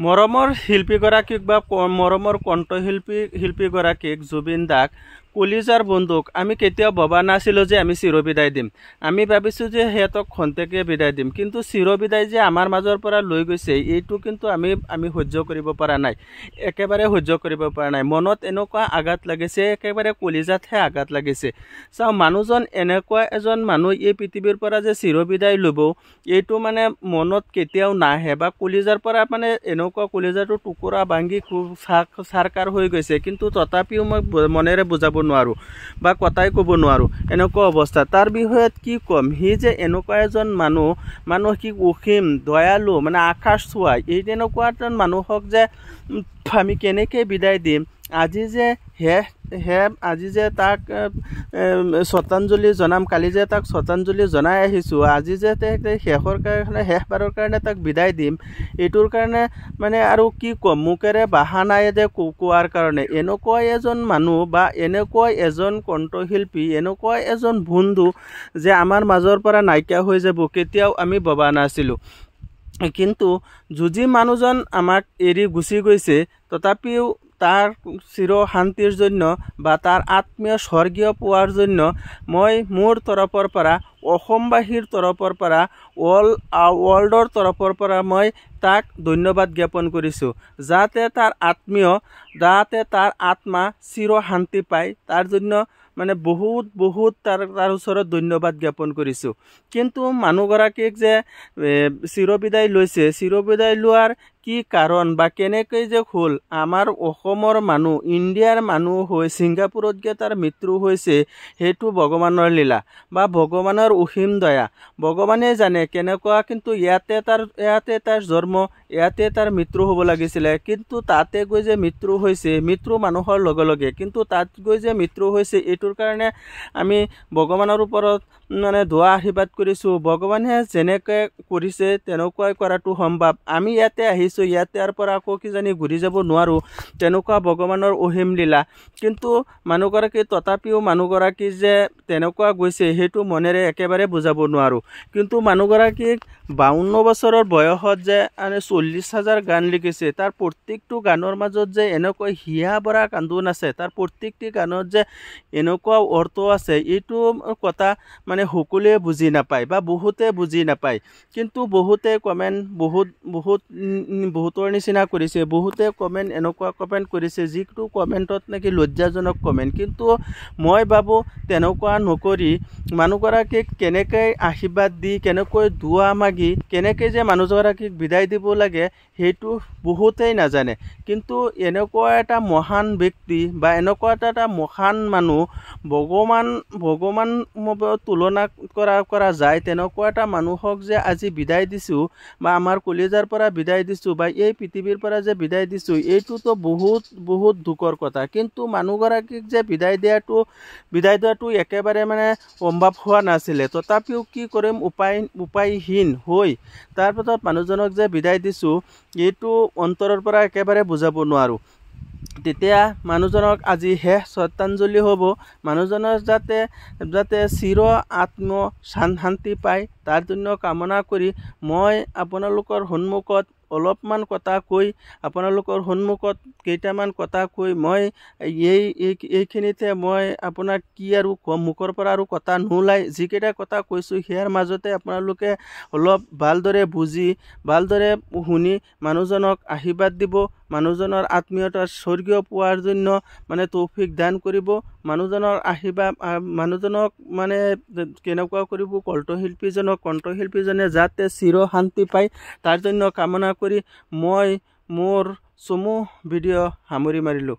মৰমৰ শিল্পীগৰাকীক বা মৰমৰ কণ্ঠশিল্পীগৰাকীক জুবিন দাক কলিজাৰ বন্ধুক আমি কেতিয়াও ভবা নাছিলোঁ যে আমি চিৰবিদায় দিম। আমি ভাবিছোঁ যে সিহঁতক খন্তেকে বিদায় দিম, কিন্তু চিৰবিদায় যে আমাৰ মাজৰ পৰা লৈ গৈছে এইটো কিন্তু আমি সহ্য কৰিব পৰা নাই, একেবাৰে সহ্য কৰিব পৰা নাই। মনত এনেকুৱা আঘাত লাগিছে, একেবাৰে কলিজাতহে আঘাত লাগিছে। চাওঁ, মানুহজন এনেকুৱা এজন মানুহ এই পৃথিৱীৰ পৰা যে চিৰবিদায় ল'ব এইটো মানে মনত কেতিয়াও নাহে, বা কলিজাৰ পৰা মানে এনেকুৱা কলিজাটো টুকুৰা ভাঙি খুব চাৰকাৰ হৈ গৈছে, কিন্তু তথাপিও মই মনেৰে বুজাব নোৱাৰোঁ বা কথাই ক'ব নোৱাৰোঁ এনেকুৱা অৱস্থা। তাৰ বিষয়ে কি ক'ম, সি যে এনেকুৱা এজন মানুহ কি অসীম দয়ালু, মানে আকাশ চোৱা, এই তেনেকুৱা এজন মানুহক যে আমি কেনেকৈ বিদায় দিম। আজি যে তাক শ্ৰদ্ধাঞ্জলি জনাম, কালি যে তাক শ্ৰদ্ধাঞ্জলি জনাই আহিছোঁ, আজি যে শেষবাৰৰ কাৰণে তাক বিদায় দিম, এইটোৰ কাৰণে মানে আৰু কি ক'ম, মুখেৰে ভাষা নাই যে কোৱাৰ কাৰণে। এনেকুৱা এজন মানুহ বা এনেকুৱা এজন কণ্ঠশিল্পী, এনেকুৱা এজন বন্ধু যে আমাৰ মাজৰ পৰা নাইকিয়া হৈ যাব কেতিয়াও আমি ভবা নাছিলোঁ। কিন্তু যদি মানুহজন আমাক এৰি গুচি গৈছে, তথাপিও তাৰ চিৰ শান্তিৰ জন্য বা তাৰ আত্মীয় স্বৰ্গীয় পোৱাৰ জন্য মই মোৰ তৰফৰ পৰা, অসমবাসীৰ তৰফৰ পৰা, ৱৰ্ল্ডৰ তৰফৰ পৰা মই তাক ধন্যবাদ জ্ঞাপন কৰিছোঁ, যাতে তাৰ আত্মা চিৰ শান্তি পায়। তাৰ জন্য মানে বহুত তাৰ ওচৰত ধন্যবাদ জ্ঞাপন কৰিছোঁ। কিন্তু মানুহগৰাকীক যে চিৰবিদায় লৈছে, চিৰবিদায় লোৱাৰ কি কাৰণ বা কেনেকৈ যে হ'ল, আমাৰ অসমৰ মানুহ, ইণ্ডিয়াৰ মানুহ হৈ ছিংগাপুৰত গৈ তাৰ মৃত্যু হৈছে, সেইটো ভগৱানৰ লীলা বা ভগৱানৰ অসীম দয়া, ভগৱানে জানে কেনেকুৱা। কিন্তু ইয়াতে তাৰ জন্ম, ইয়াতে তাৰ মৃত্যু হ'ব লাগিছিলে, কিন্তু তাতে গৈ যে মৃত্যু হৈছে, মৃত্যু মানুহৰ লগে লগে, কিন্তু তাত গৈ যে মৃত্যু হৈছে, এইটোৰ কাৰণে আমি ভগৱানৰ ওপৰত মানে দোৱা আশীৰ্বাদ কৰিছোঁ। ভগৱানে যেনেকৈ কৰিছে তেনেকুৱাই কৰাটো সম্ভৱ। আমি ইয়াতে আহিছোঁ, ইয়াৰ পৰা আকৌ কিজানি ঘূৰি যাব নোৱাৰোঁ, তেনেকুৱা ভগৱানৰ অসীম লীলা। কিন্তু তথাপিও মানুহগৰাকী যে তেনেকুৱা গৈছে সেইটো মনেৰে একেবাৰে বুজাব নোৱাৰোঁ। কিন্তু মানুহগৰাকীক 52 বছৰৰ বয়সত যে 40,000 গান লিখিছে, তাৰ প্ৰত্যেকটো গানৰ মাজত যে এনেকুৱা হিয়া ভৰা কান্দোন আছে, তাৰ প্ৰত্যেকটি গানত যে এনেকুৱা অৰ্থ আছে, এইটো কথা মানে সকলোৱে বুজি নাপায় বা বহুতে বুজি নাপায়। কিন্তু বহুতে কমেণ্ট বহুতৰ নিচিনা কৰিছে, বহুতে এনেকুৱা কমেণ্ট কৰিছে যিটো কমেণ্টত নেকি লজ্জাজনক কমেণ্ট। কিন্তু মই ভাবোঁ তেনেকুৱা নকৰি মানুহগৰাকীক কেনেকৈ আশীৰ্বাদ দি, কেনেকৈ দোৱা মাগি, কেনেকৈ যে মানুহগৰাকীক বিদায় দিব লাগে সেইটো বহুতেই নাজানে। কিন্তু এনেকুৱা এটা মহান ব্যক্তি বা এনেকুৱা এটা মহান মানুহ, ভগৱান তুলনা কৰা যায়, তেনেকুৱা এটা মানুহক যে আজি বিদায় দিছোঁ বা আমাৰ কলিজাৰ পৰা বিদায় দিছোঁ বা এই পৃথিৱীৰ পৰা যে বিদায় দিছোঁ, এইটোতো বহুত দুখৰ কথা। কিন্তু মানুহগৰাকীক যে বিদায় দিয়াটো একেবাৰে মানে সম্ভৱ হোৱা নাছিলে। তথাপিও কি কৰিম, উপায়হীন হৈ তাৰপাছত মানুহজনক যে বিদায় দিছোঁ, এইটো অন্তৰৰ পৰা একেবাৰে বুজাব নোৱাৰোঁ। তেতিয়া মানুহজনক আজি শেষ শ্ৰদ্ধাঞ্জলি হ'ব, মানুহজনৰ যাতে চিৰ শান্তি পায়, তাৰ জন্য কামনা কৰি মই আপোনালোকৰ সন্মুখত অলপমান কথা কৈ, আপোনালোকৰ সন্মুখত কেইটামান কথা কৈ মই এইখিনিতে মই আপোনাক কি আৰু ক'ম, মুখৰ পৰা আৰু কথা নোলায়। যিকেইটা কথা কৈছোঁ সেয়াৰ মাজতে আপোনালোকে অলপ ভালদৰে বুজি, ভালদৰে শুনি মানুহজনক আশীৰ্বাদ দিব, মানুহজনৰ আত্মীয়তাৰ স্বৰ্গীয় পোৱাৰ জন্য মানে তৌফিক দান কৰিব। মানুহজনক মানে কেনেকুৱা কৰিব, কণ্ঠশিল্পীজনে যাতে চিৰ শান্তি পায়, তাৰ জন্য কামনা কৰি মই মোৰ চমু ভিডিঅ' সামৰি মাৰিলোঁ।